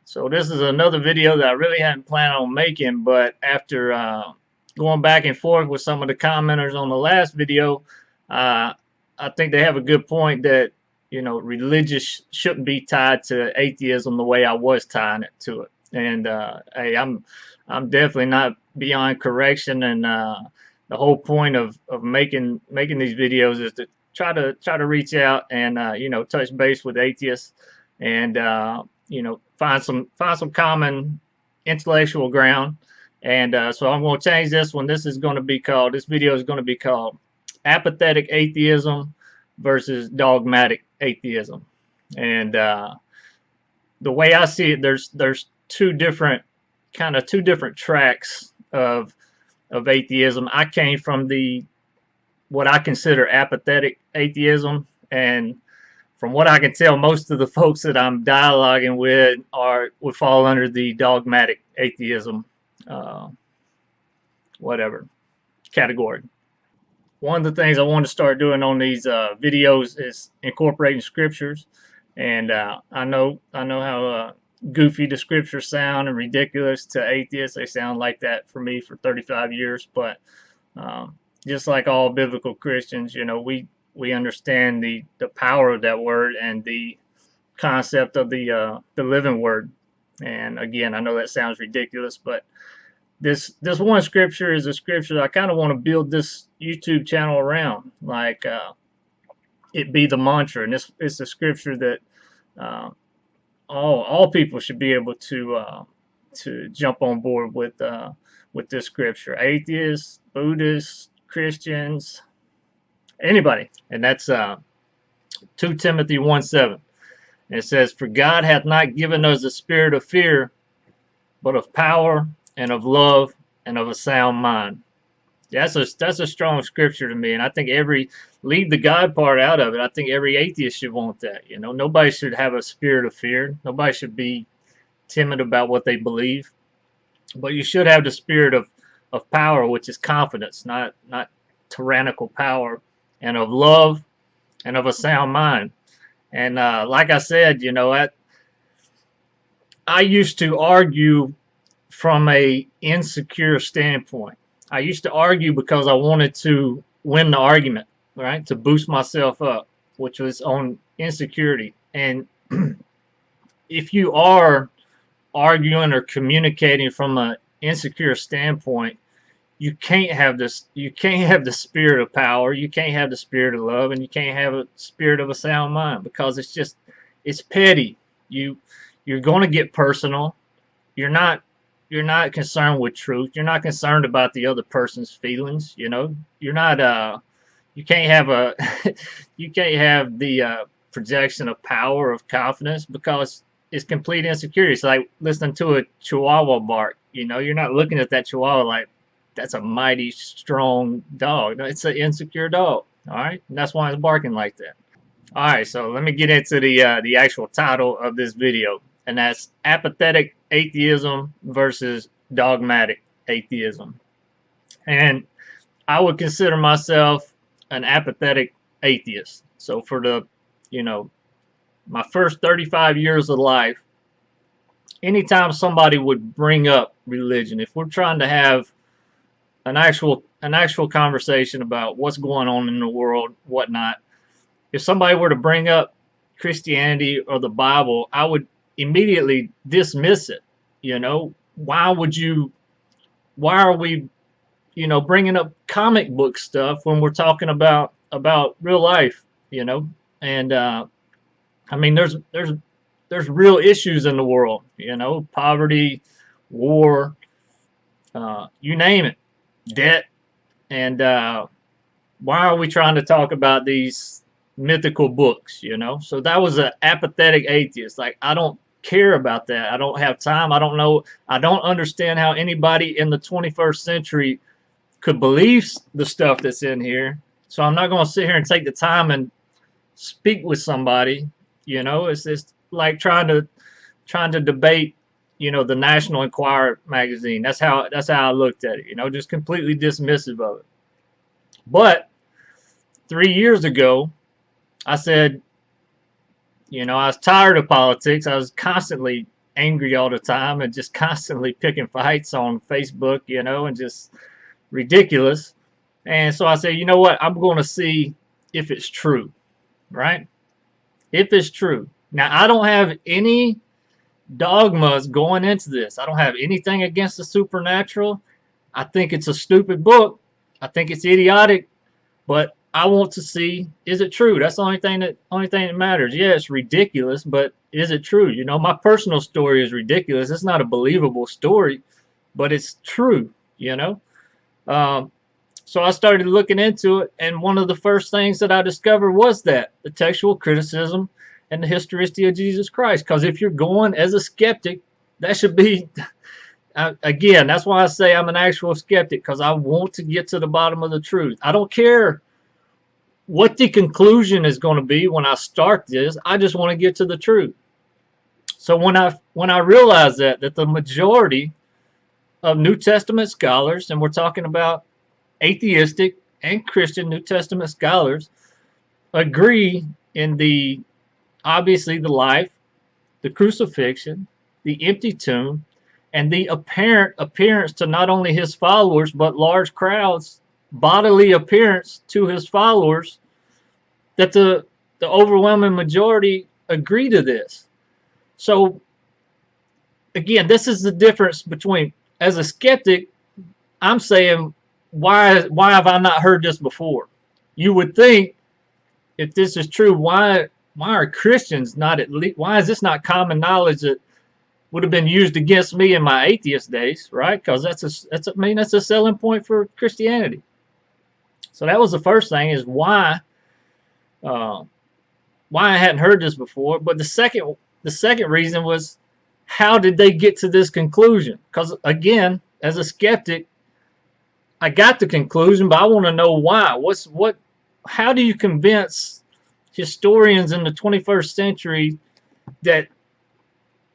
So this is another video that I really hadn't planned on making, but after going back and forth with some of the commenters on the last video, uh, I think they have a good point that religious shouldn't be tied to atheism the way I was tying it to it. And hey, I'm definitely not beyond correction, and the whole point of making these videos is to try to reach out and touch base with atheists and find some common intellectual ground. And so I'm going to change this one. This video is going to be called Apathetic Atheism versus Dogmatic Atheism. And the way I see it, there's two different tracks of atheism. I came from the what I consider apathetic atheism, and from what I can tell, most of the folks that I'm dialoguing with would fall under the dogmatic atheism, uh, whatever category. One of the things I want to start doing on these videos is incorporating scriptures, and I know how goofy the scriptures sound and ridiculous to atheists. They sound like that for me for 35 years, but um, just like all biblical Christians, we understand the power of that word and the concept of the living word. And again, I know that sounds ridiculous, but this one scripture is a scripture that I kind of want to build this YouTube channel around, like it be the mantra, and this is the scripture that uh, all people should be able to jump on board with this scripture. Atheists, Buddhists, Christians, anybody. And that's 2 Timothy 1:7. And it says, "For God hath not given us a spirit of fear, but of power and of love and of a sound mind." That's a strong scripture to me, and I think leave the God part out of it. I think every atheist should want that. Nobody should have a spirit of fear. Nobody should be timid about what they believe. But you should have the spirit of power, which is confidence, not tyrannical power, and of love and of a sound mind. And like I said, I used to argue from a insecure standpoint. I used to argue because I wanted to win the argument, right? To boost myself up, which was on insecurity. And if you are arguing or communicating from an insecure standpoint, you can't have the spirit of power, you can't have the spirit of love, and you can't have a spirit of a sound mind, because it's petty. You're going to get personal. You're not concerned with truth. You're not concerned about the other person's feelings. You're not you can't have a you can't have the projection of power, of confidence, because it's complete insecurity. It's like listening to a chihuahua bark. You're not looking at that chihuahua like that's a mighty strong dog. No, it's an insecure dog. All right, and that's why it's barking like that. All right, so let me get into the actual title of this video, and that's Apathetic Atheism versus Dogmatic Atheism. And I would consider myself an apathetic atheist. So for my first 35 years of life, anytime somebody would bring up religion, if we're trying to have an actual conversation about what's going on in the world, whatnot, if somebody were to bring up Christianity or the Bible, I would immediately dismiss it. Why are we bringing up comic book stuff when we're talking about real life? And I mean, there's real issues in the world. Poverty, war, you name it, debt. And why are we trying to talk about these mythical books? So that was an apathetic atheist. Like, I don't care about that. I don't have time. I don't understand how anybody in the 21st century could believe the stuff that's in here. So I'm not going to sit here and take the time and speak with somebody. It's just like trying to debate the National Enquirer magazine. That's how I looked at it. Just completely dismissive of it. But 3 years ago, I said, I was tired of politics. I was constantly angry all the time and just constantly picking fights on Facebook, and just ridiculous. And so I said, you know what? I'm going to see if it's true, right? If it's true. Now, I don't have any dogmas going into this. I don't have anything against the supernatural. I think it's a stupid book. I think it's idiotic, but I want to see, is it true? That's the only thing that matters. Yeah, it's ridiculous, but is it true? My personal story is ridiculous. It's not a believable story, but it's true, So I started looking into it, and one of the first things that I discovered was that the textual criticism and the historicity of Jesus Christ. Because if you're going as a skeptic, that should be, again, that's why I say I'm an actual skeptic, because I want to get to the bottom of the truth. I don't care what the conclusion is going to be when I start this. I just want to get to the truth. So when I realized that the majority of New Testament scholars, and we're talking about atheistic and Christian New Testament scholars, agree in obviously the life, the crucifixion, the empty tomb, and the apparent appearance to not only his followers but large crowds, bodily appearance to his followers, that the overwhelming majority agree to this. So again, this is the difference between, as a skeptic, I'm saying, why have I not heard this before? You would think, if this is true, why are Christians not at least, why is this not common knowledge that would have been used against me in my atheist days, right? Because that's a selling point for Christianity. So that was the first thing, is why I hadn't heard this before. But the second reason was, how did they get to this conclusion? Because again, as a skeptic, I got the conclusion, but I want to know why. How do you convince historians in the 21st century that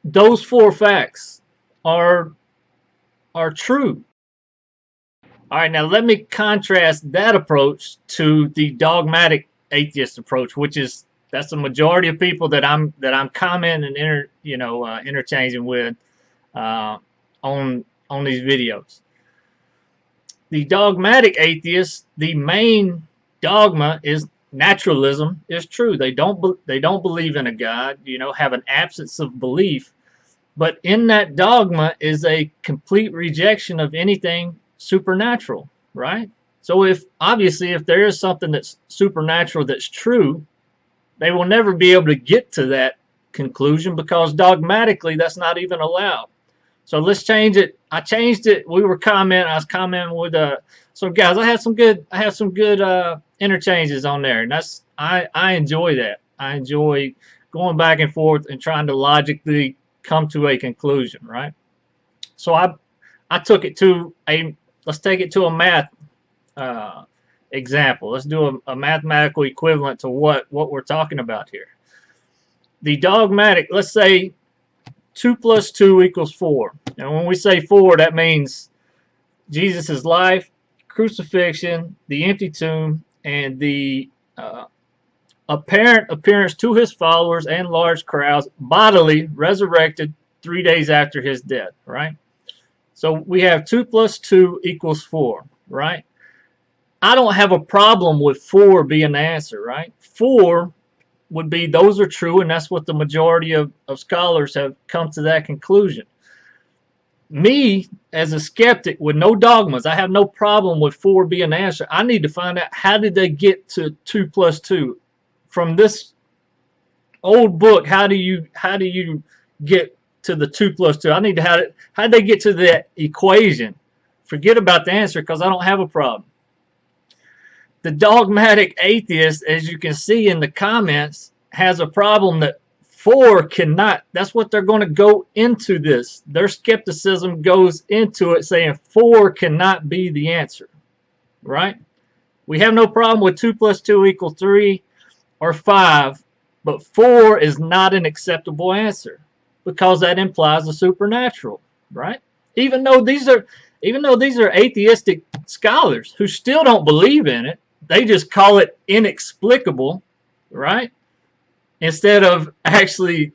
those four facts are true? All right, now let me contrast that approach to the dogmatic atheist approach, that's the majority of people that I'm commenting and interchanging with on these videos. The dogmatic atheists, the main dogma is naturalism is true. They don't believe in a God, have an absence of belief. But in that dogma is a complete rejection of anything supernatural, right? So if there is something that's supernatural that's true, they will never be able to get to that conclusion, because dogmatically that's not even allowed. So let's change it. I changed it. I was commenting with so guys, I have some good interchanges on there, and I enjoy that. I enjoy going back and forth and trying to logically come to a conclusion, right? So I took it to let's take it to a math example. Let's do a mathematical equivalent to what we're talking about here. The dogmatic, let's say 2 + 2 = 4. And when we say 4, that means Jesus' life, crucifixion, the empty tomb, and the apparent appearance to his followers and large crowds, bodily resurrected 3 days after his death, right? So we have 2 + 2 = 4, right? I don't have a problem with 4 being the answer, right? 4 would be, those are true, and that's what the majority of scholars have come to that conclusion. Me, as a skeptic with no dogmas, I have no problem with 4 being the answer. I need to find out, how did they get to 2 + 2 from this old book? How do you get to the 2 + 2? I need to, how did they get to that equation? Forget about the answer, because I don't have a problem. The dogmatic atheist, as you can see in the comments, has a problem that 4 cannot. That's what they're going to go into this. Their skepticism goes into it saying 4 cannot be the answer, right? We have no problem with 2 + 2 = 3 or 5, but 4 is not an acceptable answer, because that implies the supernatural, right? Even though these are atheistic scholars who still don't believe in it, they just call it inexplicable, right? Instead of actually,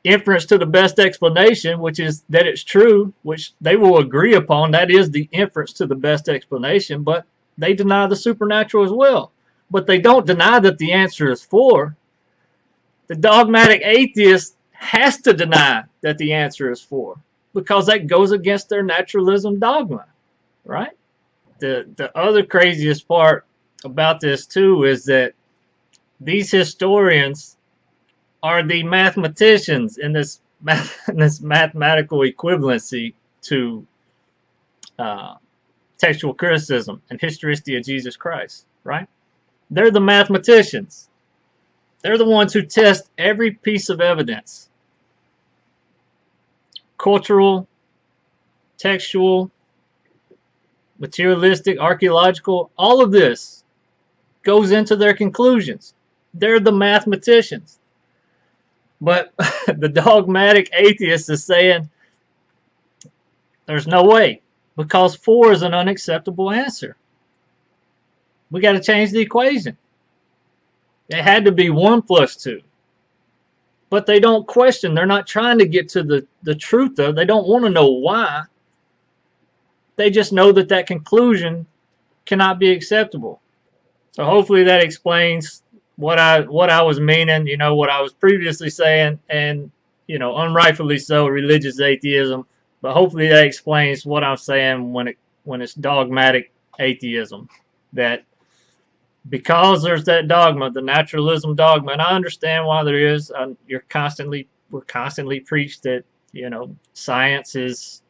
inference to the best explanation, which is that it's true, which they will agree upon. That is the inference to the best explanation, but they deny the supernatural as well. But they don't deny that the answer is 4. The dogmatic atheist has to deny that the answer is 4 because that goes against their naturalism dogma, right? The other craziest part about this too is that these historians are the mathematicians in this mathematical equivalency to textual criticism and historicity of Jesus Christ, right? They're the mathematicians. They're the ones who test every piece of evidence. Cultural, textual, materialistic, archaeological, all of this goes into their conclusions. They're the mathematicians. But the dogmatic atheist is saying there's no way because 4 is an unacceptable answer. We got to change the equation. It had to be 1 plus 2. But they don't question. They're not trying to get to the truth of it. They don't want to know why. They just know that that conclusion cannot be acceptable. So hopefully that explains what I was meaning, you know, what I was previously saying, and, you know, unrightfully so, religious atheism. But hopefully that explains what I'm saying when it's dogmatic atheism. That because there's that dogma, the naturalism dogma, and I understand why there is. We're constantly preached that, you know, science is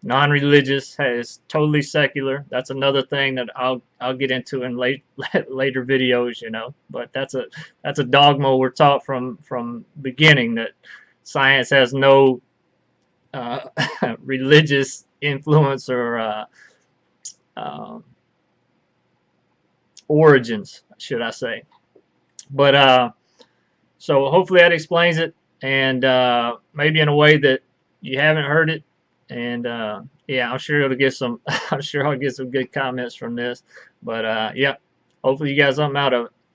non-religious, is totally secular. That's another thing that I'll get into in later videos, you know. But that's a dogma we're taught from beginning, that science has no religious influence or origins, should I say. But so hopefully that explains it, and maybe in a way that you haven't heard it. And yeah, I'm sure it'll get some I'm sure I'll get some good comments from this. But yeah, hopefully you guys something out of it.